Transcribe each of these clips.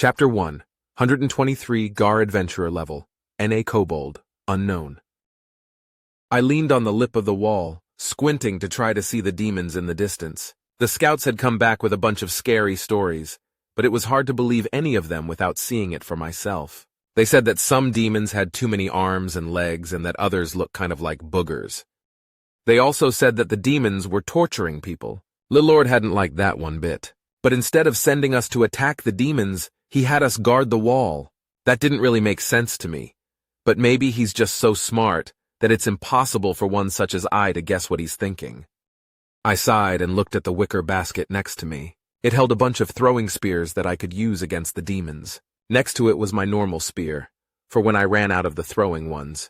Chapter 1, 123 Gar Adventurer Level, N.A. Kobold, Unknown. I leaned on the lip of the wall, squinting to try to see the demons in the distance. The scouts had come back with a bunch of scary stories, but it was hard to believe any of them without seeing it for myself. They said that some demons had too many arms and legs and that others looked kind of like boogers. They also said that the demons were torturing people. Lord hadn't liked that one bit. But instead of sending us to attack the demons, he had us guard the wall. That didn't really make sense to me. But maybe he's just so smart that it's impossible for one such as I to guess what he's thinking. I sighed and looked at the wicker basket next to me. It held a bunch of throwing spears that I could use against the demons. Next to it was my normal spear, for when I ran out of the throwing ones.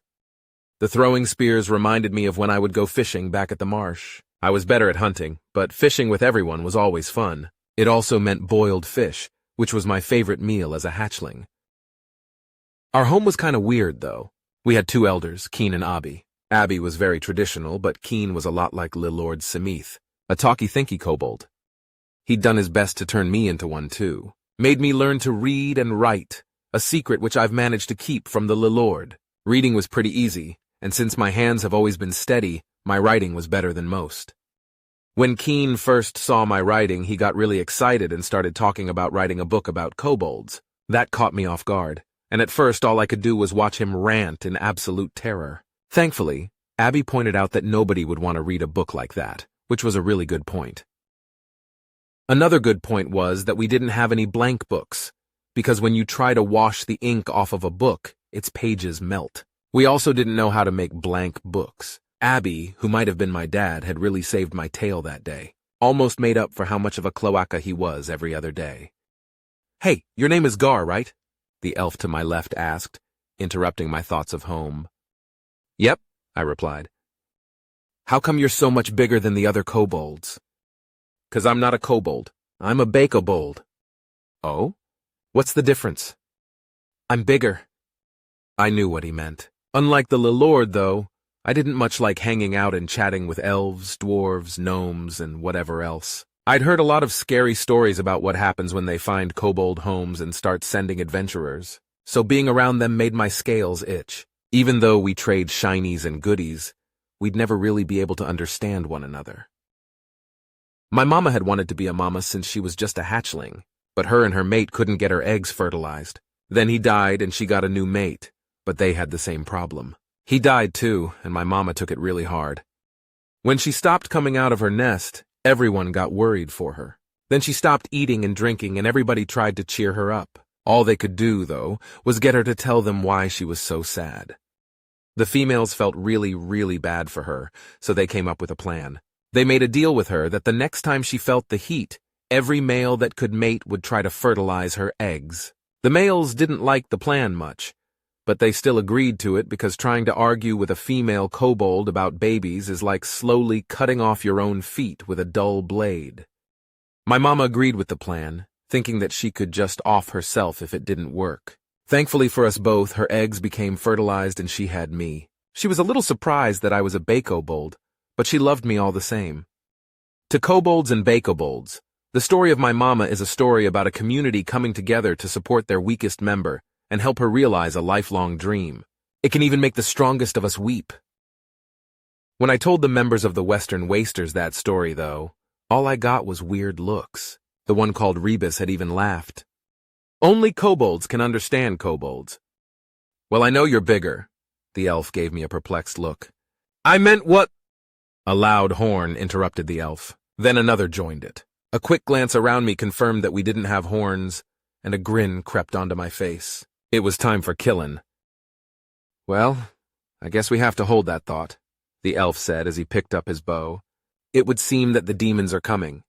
The throwing spears reminded me of when I would go fishing back at the marsh. I was better at hunting, but fishing with everyone was always fun. It also meant boiled fish, which was my favorite meal as a hatchling. Our home was kind of weird, though. We had two elders, Keen and Abby. Abby was very traditional, but Keen was a lot like Lord Samith, a talky-thinky kobold. He'd done his best to turn me into one, too. Made me learn to read and write, a secret which I've managed to keep from the Lord. Reading was pretty easy, and since my hands have always been steady, my writing was better than most. When Keen first saw my writing, he got really excited and started talking about writing a book about kobolds. That caught me off guard, and at first all I could do was watch him rant in absolute terror. Thankfully, Abby pointed out that nobody would want to read a book like that, which was a really good point. Another good point was that we didn't have any blank books, because when you try to wash the ink off of a book, its pages melt. We also didn't know how to make blank books. Abby, who might have been my dad, had really saved my tail that day. Almost made up for how much of a cloaca he was every other day. "Hey, your name is Gar, right?" the elf to my left asked, interrupting my thoughts of home. "Yep," I replied. "How come you're so much bigger than the other kobolds?" "'Cause I'm not a kobold. I'm a bakobold." "Oh? What's the difference?" "I'm bigger." I knew what he meant. Unlike the Lord, though, I didn't much like hanging out and chatting with elves, dwarves, gnomes, and whatever else. I'd heard a lot of scary stories about what happens when they find kobold homes and start sending adventurers, so being around them made my scales itch. Even though we trade shinies and goodies, we'd never really be able to understand one another. My mama had wanted to be a mama since she was just a hatchling, but her and her mate couldn't get her eggs fertilized. Then he died and she got a new mate, but they had the same problem. He died too, and my mama took it really hard. When she stopped coming out of her nest, everyone got worried for her. Then she stopped eating and drinking, and everybody tried to cheer her up. All they could do, though, was get her to tell them why she was so sad. The females felt really, really bad for her, so they came up with a plan. They made a deal with her that the next time she felt the heat, every male that could mate would try to fertilize her eggs. The males didn't like the plan much, but they still agreed to it because trying to argue with a female kobold about babies is like slowly cutting off your own feet with a dull blade. My mama agreed with the plan, thinking that she could just off herself if it didn't work. Thankfully for us both, her eggs became fertilized and she had me. She was a little surprised that I was a bakobold, but she loved me all the same. To kobolds and bakobolds, the story of my mama is a story about a community coming together to support their weakest member and help her realize a lifelong dream. It can even make the strongest of us weep. When I told the members of the Western Wasters that story, though, all I got was weird looks. The one called Rebus had even laughed. "Only kobolds can understand kobolds." "Well, I know you're bigger." The elf gave me a perplexed look. "I meant what—" A loud horn interrupted the elf. Then another joined it. A quick glance around me confirmed that we didn't have horns, and a grin crept onto my face. It was time for killin'. "Well, I guess we have to hold that thought," the elf said as he picked up his bow. "It would seem that the demons are coming."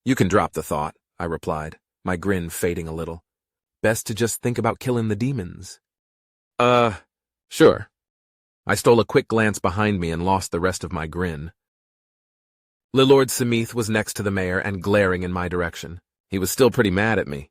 "You can drop the thought," I replied, my grin fading a little. "Best to just think about killing the demons." Sure." I stole a quick glance behind me and lost the rest of my grin. Lord Samith was next to the mayor and glaring in my direction. He was still pretty mad at me.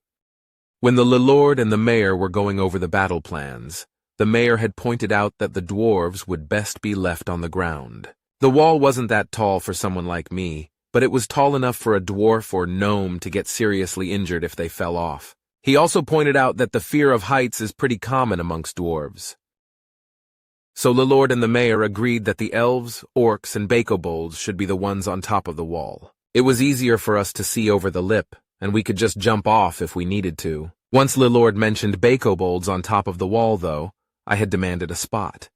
When the Lord and the mayor were going over the battle plans, the mayor had pointed out that the dwarves would best be left on the ground. The wall wasn't that tall for someone like me, but it was tall enough for a dwarf or gnome to get seriously injured if they fell off. He also pointed out that the fear of heights is pretty common amongst dwarves. So the Lord and the mayor agreed that the elves, orcs, and bakobolds should be the ones on top of the wall. It was easier for us to see over the lip, and we could just jump off if we needed to. Once the Lord mentioned bakobolds on top of the wall, though, I had demanded a spot.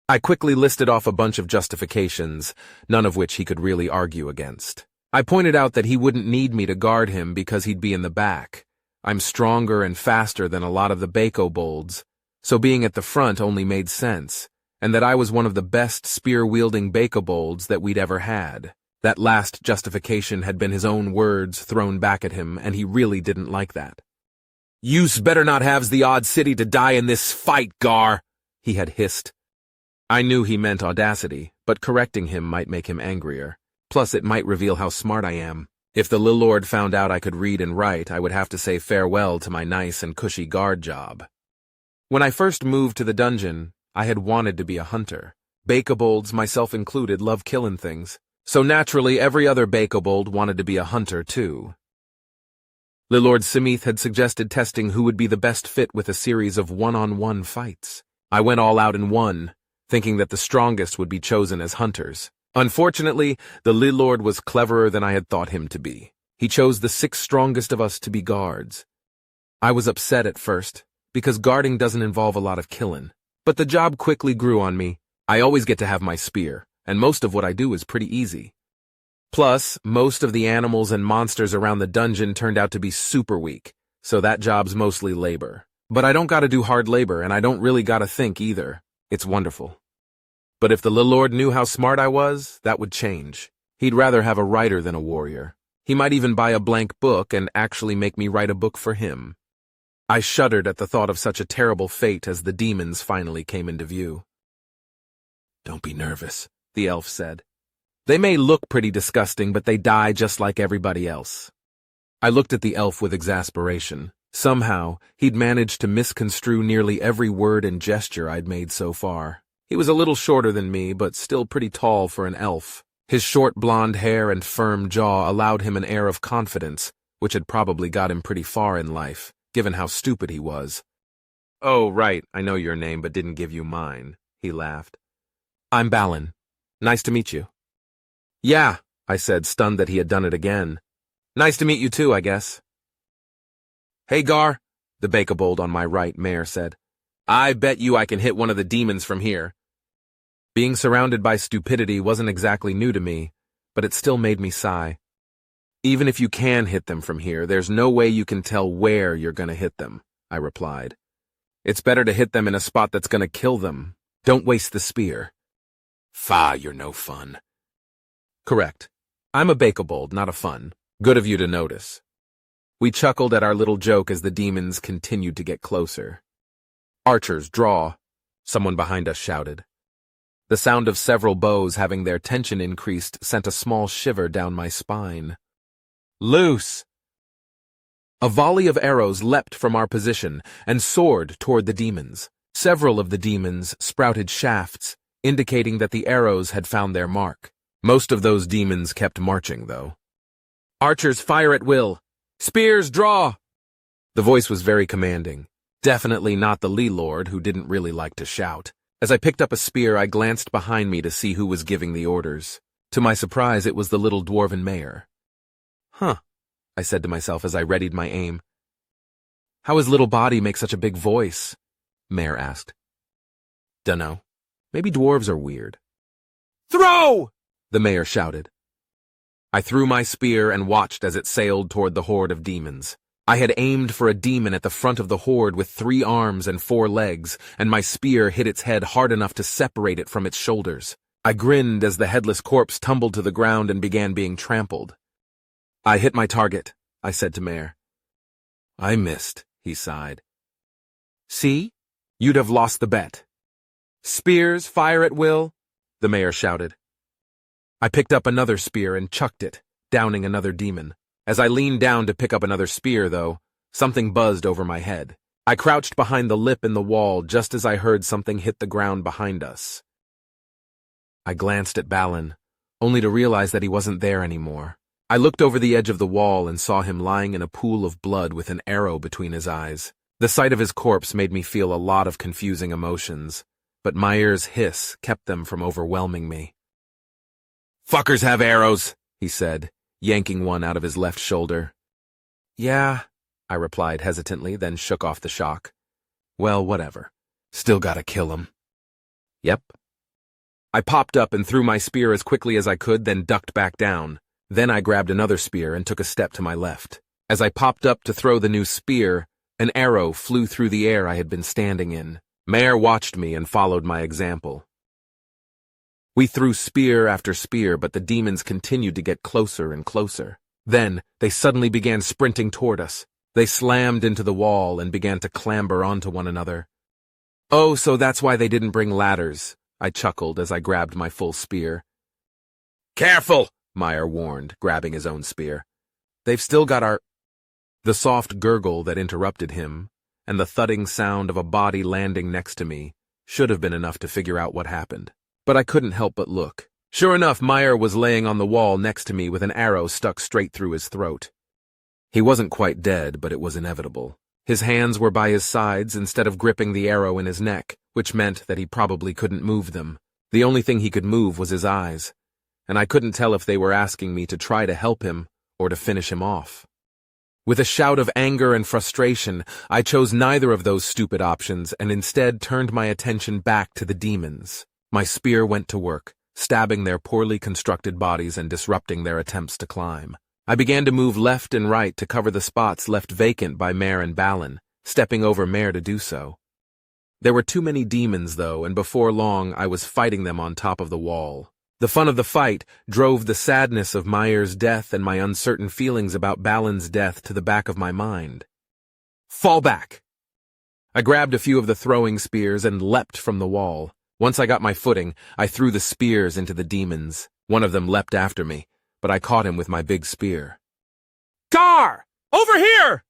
I quickly listed off a bunch of justifications, none of which he could really argue against. I pointed out that he wouldn't need me to guard him because he'd be in the back. I'm stronger and faster than a lot of the bakobolds, so being at the front only made sense, and that I was one of the best spear-wielding bakobolds that we'd ever had. That last justification had been his own words thrown back at him, and he really didn't like that. "You's better not have's the odd city to die in this fight, Gar," he had hissed. I knew he meant audacity, but correcting him might make him angrier. Plus, it might reveal how smart I am. If the Lil Lord found out I could read and write, I would have to say farewell to my nice and cushy guard job. When I first moved to the dungeon, I had wanted to be a hunter. Bakobolds, myself included, love killing things. So naturally, every other bakobold wanted to be a hunter, too. Lil Lord Simith had suggested testing who would be the best fit with a series of one-on-one fights. I went all out and won, thinking that the strongest would be chosen as hunters. Unfortunately, the Lil Lord was cleverer than I had thought him to be. He chose the 6 strongest of us to be guards. I was upset at first, because guarding doesn't involve a lot of killing. But the job quickly grew on me. I always get to have my spear, and most of what I do is pretty easy. Plus, most of the animals and monsters around the dungeon turned out to be super weak, so that job's mostly labor. But I don't gotta do hard labor, and I don't really gotta think either. It's wonderful. But if the Lil Lord knew how smart I was, that would change. He'd rather have a writer than a warrior. He might even buy a blank book and actually make me write a book for him. I shuddered at the thought of such a terrible fate as the demons finally came into view. "Don't be nervous," the elf said. "They may look pretty disgusting, but they die just like everybody else." I looked at the elf with exasperation. Somehow, he'd managed to misconstrue nearly every word and gesture I'd made so far. He was a little shorter than me, but still pretty tall for an elf. His short blonde hair and firm jaw allowed him an air of confidence, which had probably got him pretty far in life, given how stupid he was. "Oh, right, I know your name, but didn't give you mine," he laughed. "I'm Balin. Nice to meet you." "Yeah," I said, stunned that he had done it again. "Nice to meet you too, I guess." "Hey, Gar," the bakobold on my right, Mayor, said. "I bet you I can hit one of the demons from here." Being surrounded by stupidity wasn't exactly new to me, but it still made me sigh. "Even if you can hit them from here, there's no way you can tell where you're gonna hit them," I replied. "It's better to hit them in a spot that's gonna kill them. Don't waste the spear." "Fa, you're no fun." "Correct. I'm a bakobold, not a fun. Good of you to notice." We chuckled at our little joke as the demons continued to get closer. "Archers, draw," someone behind us shouted. The sound of several bows having their tension increased sent a small shiver down my spine. "Loose!" A volley of arrows leapt from our position and soared toward the demons. Several of the demons sprouted shafts, indicating that the arrows had found their mark. Most of those demons kept marching, though. "Archers, fire at will! Spears, draw!" The voice was very commanding. Definitely not the Lil Lord, who didn't really like to shout. As I picked up a spear, I glanced behind me to see who was giving the orders. To my surprise, it was the little dwarven mayor. "Huh," I said to myself as I readied my aim. "How his little body make such a big voice?" Mayor asked. "Dunno. Maybe dwarves are weird." "Throw!" the mayor shouted. I threw my spear and watched as it sailed toward the horde of demons. I had aimed for a demon at the front of the horde with 3 arms and 4 legs, and my spear hit its head hard enough to separate it from its shoulders. I grinned as the headless corpse tumbled to the ground and began being trampled. "I hit my target," I said to Mayor. "I missed," he sighed. "See? You'd have lost the bet." "Spears, fire at will," the mayor shouted. I picked up another spear and chucked it, downing another demon. As I leaned down to pick up another spear, though, something buzzed over my head. I crouched behind the lip in the wall just as I heard something hit the ground behind us. I glanced at Balin, only to realize that he wasn't there anymore. I looked over the edge of the wall and saw him lying in a pool of blood with an arrow between his eyes. The sight of his corpse made me feel a lot of confusing emotions, but Meyer's hiss kept them from overwhelming me. "Fuckers have arrows," he said, yanking one out of his left shoulder. "Yeah," I replied hesitantly, then shook off the shock. "Well, whatever. Still gotta kill him." "Yep." I popped up and threw my spear as quickly as I could, then ducked back down. Then I grabbed another spear and took a step to my left. As I popped up to throw the new spear, an arrow flew through the air I had been standing in. Meyer watched me and followed my example. We threw spear after spear, but the demons continued to get closer and closer. Then, they suddenly began sprinting toward us. They slammed into the wall and began to clamber onto one another. "Oh, so that's why they didn't bring ladders," I chuckled as I grabbed my full spear. "Careful!" Meyer warned, grabbing his own spear. "They've still got our—" The soft gurgle that interrupted him, and the thudding sound of a body landing next to me, should have been enough to figure out what happened. But I couldn't help but look. Sure enough, Meyer was laying on the wall next to me with an arrow stuck straight through his throat. He wasn't quite dead, but it was inevitable. His hands were by his sides instead of gripping the arrow in his neck, which meant that he probably couldn't move them. The only thing he could move was his eyes, and I couldn't tell if they were asking me to try to help him or to finish him off. With a shout of anger and frustration, I chose neither of those stupid options and instead turned my attention back to the demons. My spear went to work, stabbing their poorly constructed bodies and disrupting their attempts to climb. I began to move left and right to cover the spots left vacant by Mare and Balin, stepping over Mare to do so. There were too many demons, though, and before long I was fighting them on top of the wall. The fun of the fight drove the sadness of Meyer's death and my uncertain feelings about Balin's death to the back of my mind. "Fall back!" I grabbed a few of the throwing spears and leapt from the wall. Once I got my footing, I threw the spears into the demons. One of them leapt after me, but I caught him with my big spear. "Gar! Over here!"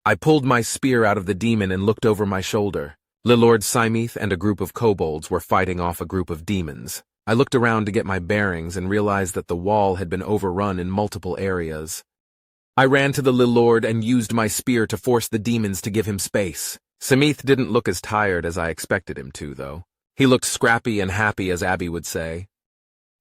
I pulled my spear out of the demon and looked over my shoulder. Lord Simeth and a group of kobolds were fighting off a group of demons. I looked around to get my bearings and realized that the wall had been overrun in multiple areas. I ran to the Lord and used my spear to force the demons to give him space. Simeth didn't look as tired as I expected him to, though. He looked scrappy and happy, as Abby would say.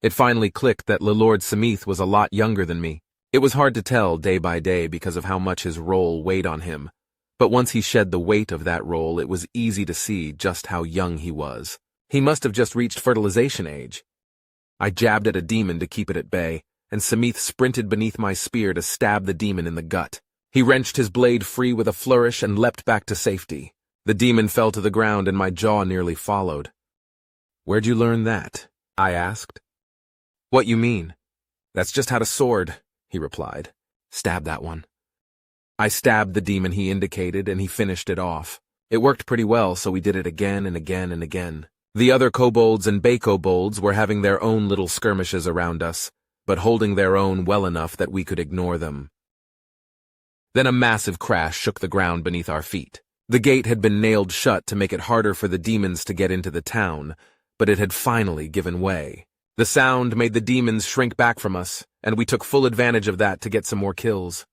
It finally clicked that Lord Simeth was a lot younger than me. It was hard to tell day by day because of how much his role weighed on him, but once he shed the weight of that role, it was easy to see just how young he was. He must have just reached fertilization age. I jabbed at a demon to keep it at bay, and Simeth sprinted beneath my spear to stab the demon in the gut. He wrenched his blade free with a flourish and leapt back to safety. The demon fell to the ground and my jaw nearly followed. "Where'd you learn that?" I asked. "What you mean?" "That's just how to sword," he replied. "Stab that one." I stabbed the demon he indicated, and he finished it off. It worked pretty well, so we did it again and again and again. The other kobolds and bay-kobolds were having their own little skirmishes around us, but holding their own well enough that we could ignore them. Then a massive crash shook the ground beneath our feet. The gate had been nailed shut to make it harder for the demons to get into the town, but it had finally given way. The sound made the demons shrink back from us, and we took full advantage of that to get some more kills.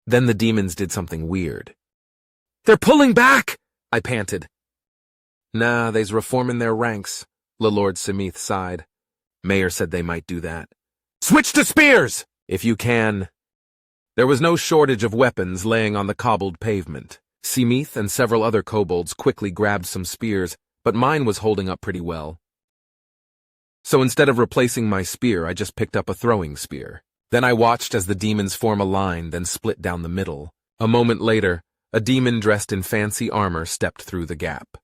Then the demons did something weird. "They're pulling back!" I panted. "Nah, they's reforming their ranks," Lord Simeth sighed. "Mayor said they might do that." "Switch to spears! If you can." There was no shortage of weapons laying on the cobbled pavement. Simeth and several other kobolds quickly grabbed some spears, but mine was holding up pretty well. So instead of replacing my spear, I just picked up a throwing spear. Then I watched as the demons form a line, then split down the middle. A moment later, a demon dressed in fancy armor stepped through the gap.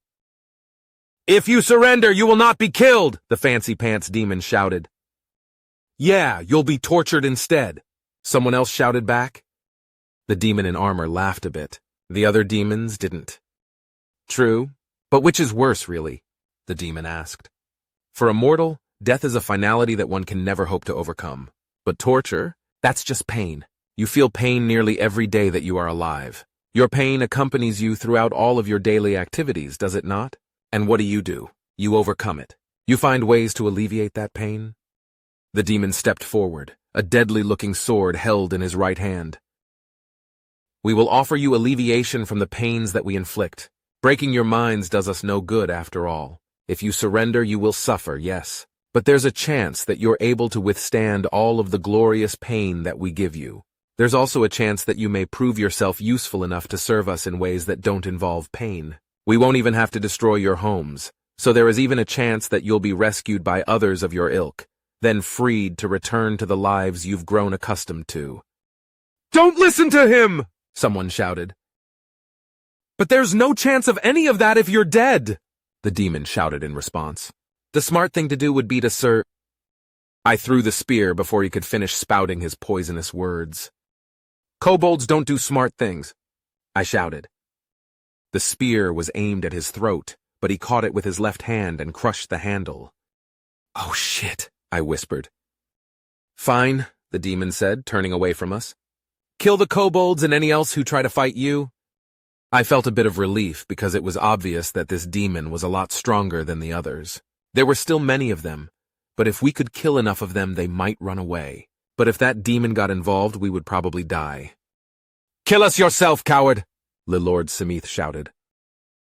"If you surrender, you will not be killed," the fancy pants demon shouted. "Yeah, you'll be tortured instead," someone else shouted back. The demon in armor laughed a bit. The other demons didn't. "True, but which is worse, really?" the demon asked. "For a mortal, death is a finality that one can never hope to overcome. But torture, that's just pain. You feel pain nearly every day that you are alive. Your pain accompanies you throughout all of your daily activities, does it not? And what do? You overcome it. You find ways to alleviate that pain." The demon stepped forward, a deadly-looking sword held in his right hand. "We will offer you alleviation from the pains that we inflict. Breaking your minds does us no good after all. If you surrender, you will suffer, yes. But there's a chance that you're able to withstand all of the glorious pain that we give you. There's also a chance that you may prove yourself useful enough to serve us in ways that don't involve pain. We won't even have to destroy your homes, so there is even a chance that you'll be rescued by others of your ilk, then freed to return to the lives you've grown accustomed to." "Don't listen to him!" someone shouted. "But there's no chance of any of that if you're dead," the demon shouted in response. "The smart thing to do would be to I threw the spear before he could finish spouting his poisonous words. "Kobolds don't do smart things," I shouted. The spear was aimed at his throat, but he caught it with his left hand and crushed the handle. "Oh shit," I whispered. "Fine," the demon said, turning away from us. "Kill the kobolds and any else who try to fight you." I felt a bit of relief because it was obvious that this demon was a lot stronger than the others. There were still many of them, but if we could kill enough of them, they might run away. But if that demon got involved, we would probably die. "Kill us yourself, coward!" Lord Samith shouted.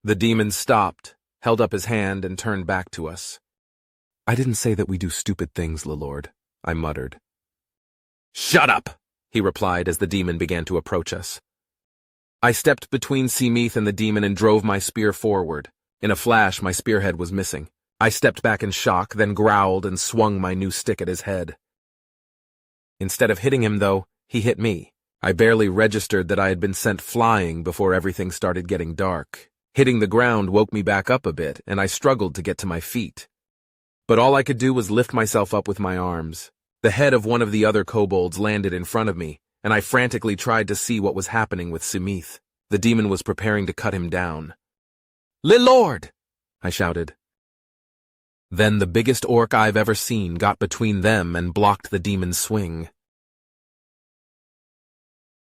The demon stopped, held up his hand, and turned back to us. "I didn't say that we do stupid things, Lord," I muttered. "Shut up!" he replied as the demon began to approach us. I stepped between Samith and the demon and drove my spear forward. In a flash, my spearhead was missing. I stepped back in shock, then growled and swung my new stick at his head. Instead of hitting him, though, he hit me. I barely registered that I had been sent flying before everything started getting dark. Hitting the ground woke me back up a bit, and I struggled to get to my feet. But all I could do was lift myself up with my arms. The head of one of the other kobolds landed in front of me, and I frantically tried to see what was happening with Samith. The demon was preparing to cut him down. "Lord!" I shouted. Then the biggest orc I've ever seen got between them and blocked the demon's swing.